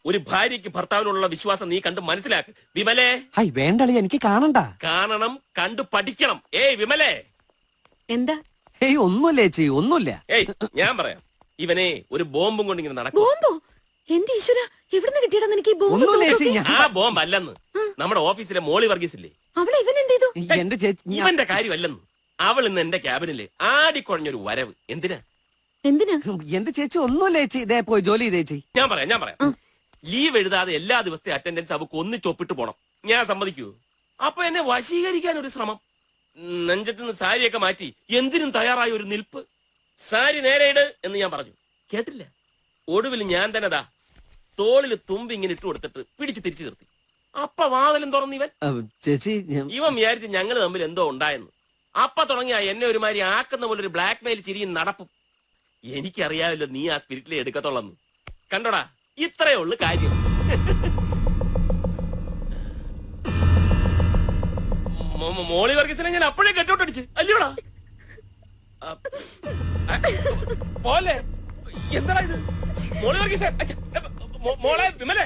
ഒരു ഭാര്യയ്ക്ക് ഭർത്താവിനുള്ള വിശ്വാസം നീ കണ്ട് മനസ്സിലാക്ക്. വിമലേ, വേണ്ടളി, എനിക്ക് കാണണ്ട. കാണണം, കണ്ടു പഠിക്കണം. ഏയ് വിമലേ. എന്താ? ഒന്നുമില്ല ചേച്ചി, ഒന്നുമില്ല. ഞാൻ പറയാം, ഇവനെ ഒരു ബോംബും കൊണ്ട് ഇങ്ങനെ നടക്കും. ബോംബോ? എന്റെ ഈശ്വര, എവിടുന്ന് കിട്ടിയടാ എനിക്ക് ഈ ബോംബ്? ആ ബോംബ് അല്ലെന്ന്, നമ്മുടെ ഓഫീസിലെ മോളി വർഗീസ് ഇല്ലേ, അവളെ ഇവൻ എന്ത് ചെയ്തു? എന്റെ ചേച്ചി, ഇവന്റെ കാര്യമല്ലെന്ന്. അവൾ ഇന്ന് എന്റെ ക്യാബിനില് ആടിക്കുഴഞ്ഞൊരു വരവ്. എന്തിനാ? എന്റെ ചേച്ചി ഒന്നുമില്ല ചേച്ചി, ഇതേ പോയി ജോലി ചെയ്ത് ചേച്ചി. ഞാൻ പറയാം. ലീവ് എഴുതാതെ എല്ലാ ദിവസത്തെ അറ്റൻഡൻസ് അവക്ക് ഒന്നിച്ചൊപ്പിട്ട് പോണം. ഞാൻ സമ്മതിക്കൂ? അപ്പൊ എന്നെ വശീകരിക്കാൻ ഒരു ശ്രമം. നെഞ്ചത്തുനിന്ന് സാരിയൊക്കെ മാറ്റി എന്തിനും തയ്യാറായ ഒരു നിൽപ്പ്. സാരി നേരെ ഇട് എന്ന് ഞാൻ പറഞ്ഞു, കേട്ടില്ല. ഒടുവിൽ ഞാൻ തന്നെ തോളില് തുമ്പി ഇങ്ങനെ ഇട്ട് കൊടുത്തിട്ട് പിടിച്ച് തിരിച്ചു നിർത്തി. അപ്പ വാതിലും തുറന്നിവൻ. ചേച്ചി, ഇവൻ വിചാരിച്ച് ഞങ്ങള് തമ്മിൽ എന്തോ ഉണ്ടായെന്ന്. അപ്പ തുടങ്ങിയ എന്നെ ഒരുമാതിരി ആക്കുന്ന പോലെ ഒരു ബ്ലാക്ക് മെയിൽ ചിരിയും നടപ്പും. എനിക്കറിയാമല്ലോ നീ ആ സ്പിരിറ്റിലെ എടുക്കത്തുള്ളന്ന്. കണ്ടോടാ, ഇത്രയേ ഉള്ളു കാര്യം. മോളി വർഗീസിനെ ഞാൻ അപ്പോഴേ കെട്ടോട്ടടിച്ച് അല്ലയോടാ. പോലെ എന്താ ഇത്? മോളി വർഗീസ്, മോളെ വിമലേ,